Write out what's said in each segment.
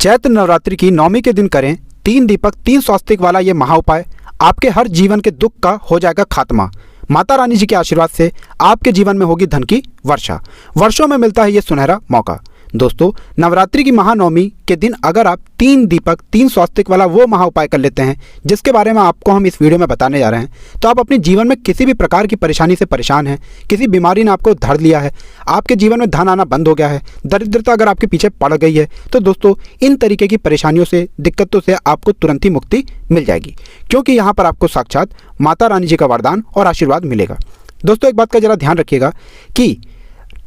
चैत्र नवरात्रि की नवमी के दिन करें 3 दीपक 3 स्वास्तिक वाला ये महा उपाय। आपके हर जीवन के दुख का हो जाएगा खात्मा। माता रानी जी के आशीर्वाद से आपके जीवन में होगी धन की वर्षा। वर्षों में मिलता है ये सुनहरा मौका। दोस्तों, नवरात्रि की महानवमी के दिन अगर आप 3 दीपक 3 स्वास्तिक वाला वो महा उपाय कर लेते हैं जिसके बारे में आपको हम इस वीडियो में बताने जा रहे हैं, तो आप अपने जीवन में किसी भी प्रकार की परेशानी से परेशान हैं, किसी बीमारी ने आपको धर लिया है, आपके जीवन में धन आना बंद हो गया है, दरिद्रता अगर आपके पीछे पड़ गई है, तो दोस्तों इन तरीके की परेशानियों से, दिक्कतों से आपको तुरंत ही मुक्ति मिल जाएगी, क्योंकि यहाँ पर आपको साक्षात माता रानी जी का वरदान और आशीर्वाद मिलेगा। दोस्तों, एक बात का जरा ध्यान रखिएगा कि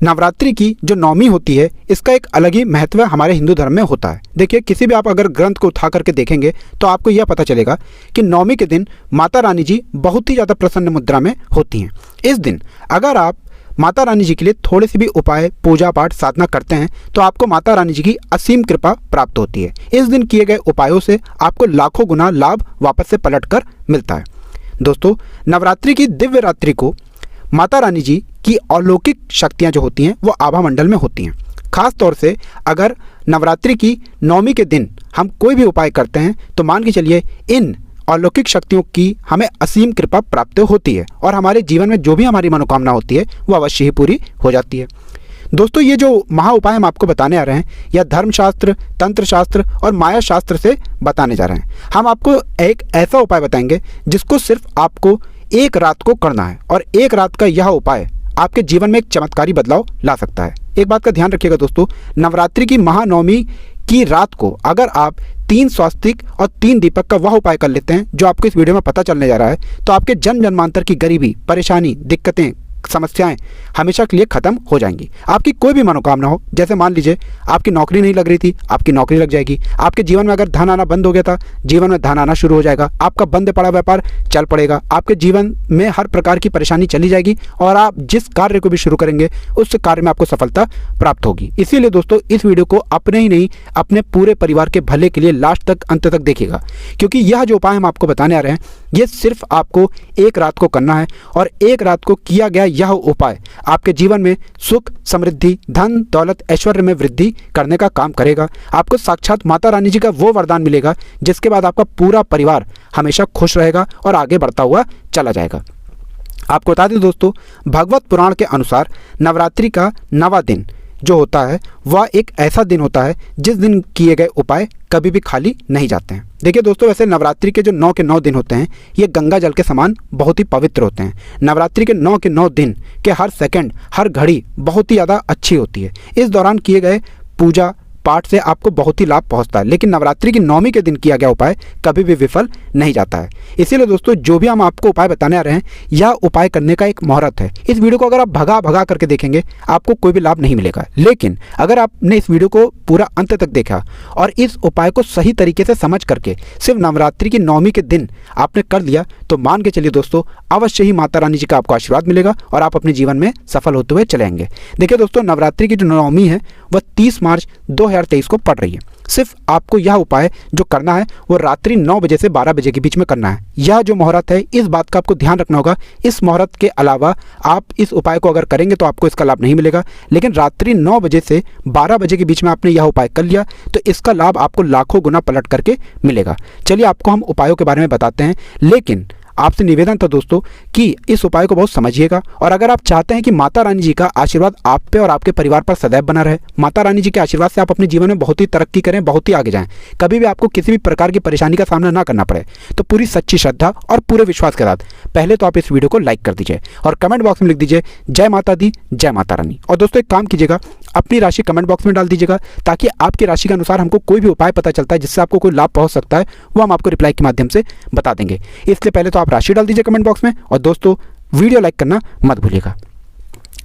नवरात्रि की जो नवमी होती है इसका एक अलग ही महत्व हमारे हिंदू धर्म में होता है। देखिए, किसी भी आप अगर ग्रंथ को उठा करके देखेंगे तो आपको यह पता चलेगा कि नवमी के दिन माता रानी जी बहुत ही ज़्यादा प्रसन्न मुद्रा में होती हैं। इस दिन अगर आप माता रानी जी के लिए थोड़े से भी उपाय, पूजा पाठ, साधना करते हैं तो आपको माता रानी जी की असीम कृपा प्राप्त होती है। इस दिन किए गए उपायों से आपको लाखों गुना लाभ वापस से पलट कर मिलता है। दोस्तों, नवरात्रि की दिव्य रात्रि को माता रानी जी की अलौकिक शक्तियाँ जो होती हैं वो आभा मंडल में होती हैं। खास तौर से अगर नवरात्रि की नवमी के दिन हम कोई भी उपाय करते हैं तो मान के चलिए इन अलौकिक शक्तियों की हमें असीम कृपा प्राप्त होती है और हमारे जीवन में जो भी हमारी मनोकामना होती है वो अवश्य ही पूरी हो जाती है। दोस्तों, ये जो महा उपाय हम आपको बताने आ रहे हैं यह धर्मशास्त्र, तंत्र शास्त्र और माया शास्त्र से बताने जा रहे हैं। हम आपको एक ऐसा उपाय बताएंगे जिसको सिर्फ आपको एक रात को करना है और एक रात का यह उपाय आपके जीवन में एक चमत्कारी बदलाव ला सकता है। एक बात का ध्यान रखिएगा दोस्तों, नवरात्रि की महानवमी की रात को अगर आप 3 स्वास्तिक और 3 दीपक का वह उपाय कर लेते हैं जो आपको इस वीडियो में पता चलने जा रहा है, तो आपके जन्म जन्मांतर की गरीबी, परेशानी, दिक्कतें, समस्याएं हमेशा के लिए खत्म हो जाएंगी। आपकी कोई भी मनोकामना हो, जैसे मान लीजिए आपकी नौकरी नहीं लग रही थी, आपकी नौकरी लग जाएगी। आपके जीवन में अगर धन आना बंद हो गया था, जीवन में धन आना शुरू हो जाएगा। आपका बंद पड़ा व्यापार चल पड़ेगा। आपके जीवन में हर प्रकार की परेशानी चली जाएगी और आप जिस कार्य को भी शुरू करेंगे उस कार्य में आपको सफलता प्राप्त होगी। इसीलिए दोस्तों, इस वीडियो को अपने ही नहीं अपने पूरे परिवार के भले के लिए लास्ट तक, अंत तक देखिएगा, क्योंकि यह जो उपाय हम आपको बताने आ रहे हैं ये सिर्फ आपको एक रात को करना है और एक रात को किया गया यह उपाय आपके जीवन में सुख, समृद्धि, धन, दौलत, ऐश्वर्य में वृद्धि करने का काम करेगा। आपको साक्षात माता रानी जी का वो वरदान मिलेगा जिसके बाद आपका पूरा परिवार हमेशा खुश रहेगा और आगे बढ़ता हुआ चला जाएगा। आपको बता दें दोस्तों, भगवत पुराण के अनुसार नवरात्रि का 9वां दिन जो होता है वह एक ऐसा दिन होता है जिस दिन किए गए उपाय कभी भी खाली नहीं जाते हैं। देखिए दोस्तों, वैसे नवरात्रि के जो 9 के 9 दिन होते हैं ये गंगा जल के समान बहुत ही पवित्र होते हैं। नवरात्रि के 9 के 9 दिन के हर सेकंड, हर घड़ी बहुत ही ज़्यादा अच्छी होती है। इस दौरान किए गए पूजा पाठ से आपको बहुत ही लाभ पहुंचता है, लेकिन नवरात्रि की नवमी के दिन किया गया उपाय कभी भी विफल नहीं जाता है। इसीलिए दोस्तों, जो भी हम आपको उपाय बताने आ रहे हैं यह उपाय करने का एक मुहूर्त है। इस वीडियो को अगर आप भगा भगा करके देखेंगे आपको कोई भी लाभ नहीं मिलेगा, लेकिन अगर आपने इस वीडियो को पूरा अंत तक देखा और इस उपाय को सही तरीके से समझ करके सिर्फ नवरात्रि की नवमी के दिन आपने कर लिया तो मान के चलिए दोस्तों, अवश्य ही माता रानी जी का आपको आशीर्वाद मिलेगा और आप अपने जीवन में सफल होते हुए चले आएंगे। देखिए दोस्तों, नवरात्रि की जो नवमी है वह 30 मार्च 2023 को पड़ रही है। सिर्फ आपको यह उपाय जो करना है वो रात्रि 9 बजे से 12 बजे के बीच में करना है। यह जो मुहूर्त है इस बात का आपको ध्यान रखना होगा। इस मुहूर्त के अलावा आप इस उपाय को अगर करेंगे तो आपको इसका लाभ नहीं मिलेगा, लेकिन रात्रि 9 बजे से 12 बजे के बीच में आपने यह उपाय कर लिया तो इसका लाभ आपको लाखों गुना पलट करके मिलेगा। चलिए आपको हम उपायों के बारे में बताते हैं, लेकिन आपसे निवेदन था दोस्तों कि इस उपाय को बहुत समझिएगा। और अगर आप चाहते हैं कि माता रानी जी का आशीर्वाद आप पे और आपके परिवार पर सदैव बना रहे, माता रानी जी के आशीर्वाद से आप अपने जीवन में बहुत ही तरक्की करें, बहुत ही आगे जाएं, कभी भी आपको किसी भी प्रकार की परेशानी का सामना ना करना पड़े, तो पूरी सच्ची श्रद्धा और पूरे विश्वास के साथ पहले तो आप इस वीडियो को लाइक कर दीजिए और कमेंट बॉक्स में लिख दीजिए जय माता दी, जय माता रानी। और दोस्तों, एक काम कीजिएगा, अपनी राशि कमेंट बॉक्स में डाल दीजिएगा ताकि आपकी राशि के अनुसार हमको कोई भी उपाय पता चलता है जिससे आपको कोई लाभ पहुंच सकता है वो हम आपको रिप्लाई के माध्यम से बता देंगे। इसलिए पहले तो आप राशि डाल दीजिए कमेंट बॉक्स में और दोस्तों वीडियो लाइक करना मत भूलिएगा।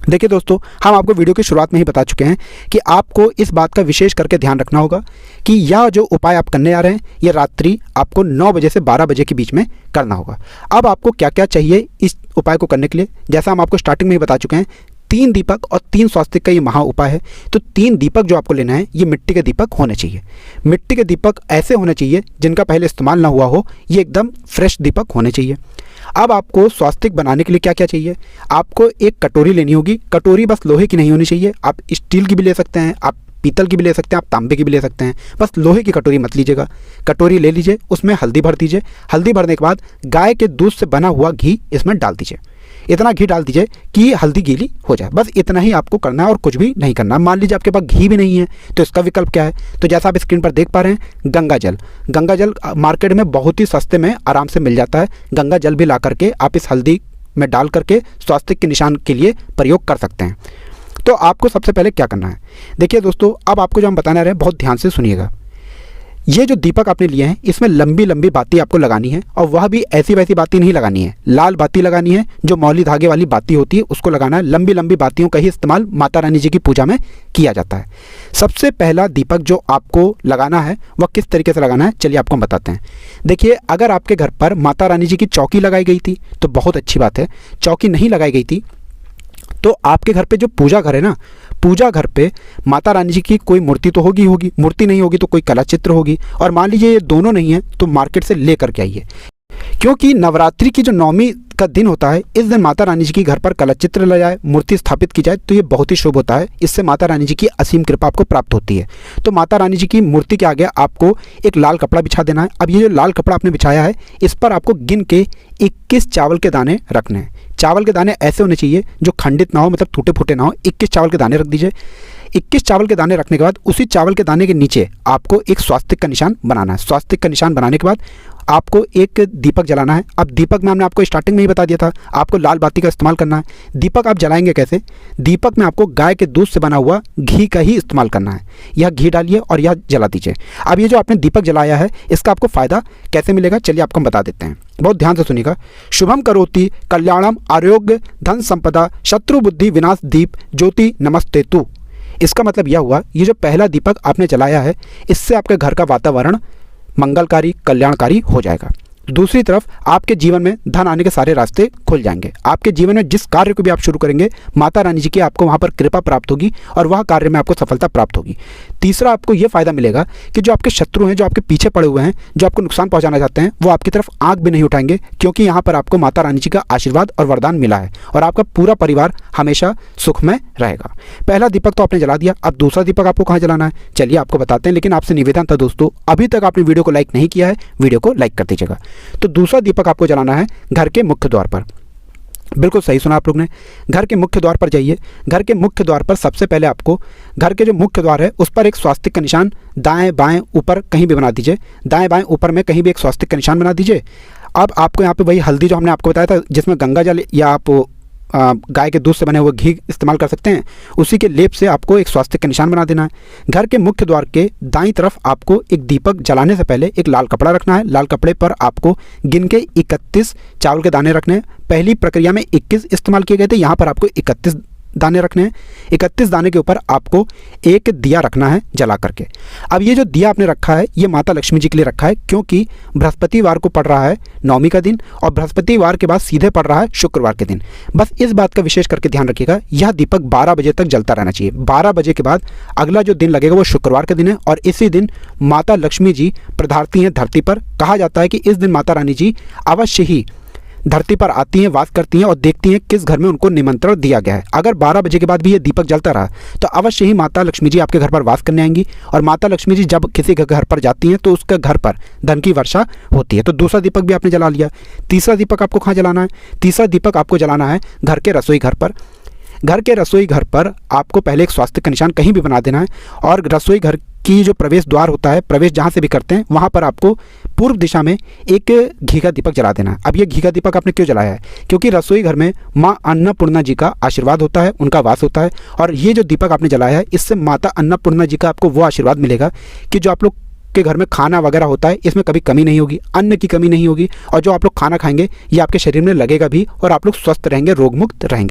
देखिए दोस्तों, हम आपको वीडियो की शुरुआत में ही बता चुके हैं कि आपको इस बात का विशेष करके ध्यान रखना होगा कि यह जो उपाय आप करने आ रहे हैं ये रात्रि आपको 9 बजे से 12 बजे के बीच में करना होगा। अब आपको क्या क्या चाहिए इस उपाय को करने के लिए, जैसा हम आपको स्टार्टिंग में ही बता चुके हैं, 3 दीपक और 3 स्वास्तिक का ये महा उपाय है। तो 3 दीपक जो आपको लेना है ये मिट्टी के दीपक होने चाहिए। मिट्टी के दीपक ऐसे होने चाहिए जिनका पहले इस्तेमाल ना हुआ हो, ये एकदम फ्रेश दीपक होने चाहिए। अब आपको स्वास्तिक बनाने के लिए क्या क्या चाहिए, आपको एक कटोरी लेनी होगी। कटोरी बस लोहे की नहीं होनी चाहिए, आप स्टील की भी ले सकते हैं, आप पीतल की भी ले सकते हैं, आप तांबे की भी ले सकते हैं, बस लोहे की कटोरी मत लीजिएगा। कटोरी ले लीजिए, उसमें हल्दी भर दीजिए। हल्दी भरने के बाद गाय के दूध से बना हुआ घी इसमें डाल दीजिए। इतना घी डाल दीजिए कि हल्दी गीली हो जाए, बस इतना ही आपको करना है और कुछ भी नहीं करना। मान लीजिए आपके पास घी भी नहीं है तो इसका विकल्प क्या है, तो जैसा आप स्क्रीन पर देख पा रहे हैं गंगा जल। गंगा जल मार्केट में बहुत ही सस्ते में आराम से मिल जाता है। गंगा जल भी ला करके आप इस हल्दी में डाल करके स्वास्थ्य के निशान के लिए प्रयोग कर सकते हैं। तो आपको सबसे पहले क्या करना है, देखिए दोस्तों, अब आपको जो हम बताने रहे हैं बहुत ध्यान से सुनिएगा। ये जो दीपक आपने लिए हैं इसमें लंबी लंबी बाती आपको लगानी है, और वह भी ऐसी वैसी बाती नहीं लगानी है, लाल बाती लगानी है, जो मौली धागे वाली बाती होती है उसको लगाना है। लंबी लंबी बातियों का ही इस्तेमाल माता रानी जी की पूजा में किया जाता है। सबसे पहला दीपक जो आपको लगाना है वह किस तरीके से लगाना है, चलिए आपको हम बताते हैं। देखिए, अगर आपके घर पर माता रानी जी की चौकी लगाई गई थी तो बहुत अच्छी बात है। चौकी नहीं लगाई गई थी तो आपके घर पे जो पूजा घर है ना, पूजा घर पे माता रानी जी की कोई मूर्ति तो होगी, मूर्ति नहीं होगी तो कोई कला चित्र होगी, और मान लीजिए ये दोनों नहीं है तो मार्केट से ले करके आइए। क्योंकि नवरात्रि की जो नवमी का दिन होता है, इस दिन माता रानी जी की घर पर कला चित्र ल जाए, मूर्ति स्थापित की जाए तो ये बहुत ही शुभ होता है। इससे माता रानी जी की असीम कृपा आपको प्राप्त होती है। तो माता रानी जी की मूर्ति के आगे आपको एक लाल कपड़ा बिछा देना है। अब ये जो लाल कपड़ा आपने बिछाया है इस पर आपको गिन के 21 चावल के दाने रखने हैं। चावल के दाने ऐसे होने चाहिए जो खंडित ना हो, मतलब टूटे फूटे ना हो। 21 चावल के दाने रख दीजिए। 21 चावल के दाने रखने के बाद उसी चावल के दाने के नीचे आपको एक स्वास्तिक का निशान बनाना है। स्वास्तिक का निशान बनाने के बाद आपको एक दीपक जलाना है। अब दीपक में हमने आपको स्टार्टिंग में ही बता दिया था, आपको लाल बाती का इस्तेमाल करना है। दीपक आप जलाएंगे कैसे, दीपक में आपको गाय के दूध से बना हुआ घी का ही इस्तेमाल करना है। यह घी डालिए और यह जला दीजिए। अब ये जो आपने दीपक जलाया है इसका आपको फ़ायदा कैसे मिलेगा, चलिए आपको हम बता देते हैं। बहुत ध्यान से सुनिएगा। शुभम करोति कल्याणम आरोग्य धन संपदा शत्रु बुद्धि विनाश दीप ज्योति नमस्ते तु। इसका मतलब यह हुआ, ये जो पहला दीपक आपने जलाया है इससे आपके घर का वातावरण मंगलकारी कल्याणकारी हो जाएगा। दूसरी तरफ आपके जीवन में धन आने के सारे रास्ते खुल जाएंगे। आपके जीवन में जिस कार्य को भी आप शुरू करेंगे माता रानी जी की आपको वहाँ पर कृपा प्राप्त होगी और वह कार्य में आपको सफलता प्राप्त होगी। तीसरा आपको ये फायदा मिलेगा कि जो आपके शत्रु हैं, जो आपके पीछे पड़े हुए हैं, जो आपको नुकसान पहुंचाना चाहते हैं, वो आपकी तरफ आंख भी नहीं उठाएंगे, क्योंकि यहाँ पर आपको माता रानी जी का आशीर्वाद और वरदान मिला है और आपका पूरा परिवार हमेशा सुखमय रहेगा। पहला दीपक तो आपने जला दिया, अब दूसरा दीपक आपको कहाँ जलाना है चलिए आपको बताते हैं। लेकिन आपसे निवेदन था दोस्तों, अभी तक आपने वीडियो को लाइक नहीं किया है, वीडियो को लाइक कर दीजिएगा। तो दूसरा दीपक आपको जलाना है घर के मुख्य द्वार पर। बिल्कुल सही सुना आप लोग ने। घर के मुख्य द्वार पर जाइए। घर के मुख्य द्वार पर सबसे पहले आपको घर के जो मुख्य द्वार है उस पर एक स्वास्तिक का निशान दाएं बाएं ऊपर कहीं भी बना दीजिए। दाएं बाएं ऊपर में कहीं भी एक स्वास्तिक का निशान बना दीजिए। अब आपको यहाँ पे वही हल्दी जो हमने आपको बताया था, जिसमें गंगा जल या आप गाय के दूध से बने हुए घी इस्तेमाल कर सकते हैं, उसी के लेप से आपको एक स्वास्तिक का निशान बना देना है। घर के मुख्य द्वार के दाईं तरफ आपको एक दीपक जलाने से पहले एक लाल कपड़ा रखना है। लाल कपड़े पर आपको गिन के 31 चावल के दाने रखने हैं। पहली प्रक्रिया में 21 इस्तेमाल किए गए थे, यहाँ पर आपको 31 दाने रखने हैं। 31 दाने के ऊपर आपको एक दिया रखना है जला करके। अब ये जो दिया आपने रखा है ये माता लक्ष्मी जी के लिए रखा है, क्योंकि बृहस्पतिवार को पड़ रहा है नवमी का दिन और बृहस्पतिवार के बाद सीधे पड़ रहा है शुक्रवार के दिन। बस इस बात का विशेष करके ध्यान रखिएगा, यह दीपक 12 बजे तक जलता रहना चाहिए। 12 बजे के बाद अगला जो दिन लगेगा वो शुक्रवार का दिन है और इसी दिन माता लक्ष्मी जी पधारती हैं धरती पर। कहा जाता है कि इस दिन माता रानी जी अवश्य ही धरती पर आती हैं, वास करती हैं और देखती हैं किस घर में उनको निमंत्रण दिया गया है। अगर 12 बजे के बाद भी ये दीपक जलता रहा तो अवश्य ही माता लक्ष्मी जी आपके घर पर वास करने आएंगी और माता लक्ष्मी जी जब किसी के घर पर जाती हैं तो उसके घर पर धन की वर्षा होती है। तो दूसरा दीपक भी आपने जला लिया। तीसरा दीपक आपको कहाँ जलाना है, तीसरा दीपक आपको जलाना है घर के रसोई घर पर। घर के रसोई घर पर आपको पहले एक स्वास्तिक का निशान कहीं भी बना देना है और रसोई घर की जो प्रवेश द्वार होता है, प्रवेश जहाँ से भी करते हैं, वहाँ पर आपको पूर्व दिशा में एक घी का दीपक जला देना है। अब ये घी का दीपक आपने क्यों जलाया है, क्योंकि रसोई घर में माँ अन्नपूर्णा जी का आशीर्वाद होता है, उनका वास होता है और ये जो दीपक आपने जलाया है इससे माता अन्नपूर्णा जी का आपको वो आशीर्वाद मिलेगा कि जो आप लोग के घर में खाना वगैरह होता है इसमें कभी कमी नहीं होगी, अन्न की कमी नहीं होगी और जो आप लोग खाना खाएंगे ये आपके शरीर में लगेगा भी और आप लोग स्वस्थ रहेंगे, रोग मुक्त रहेंगे।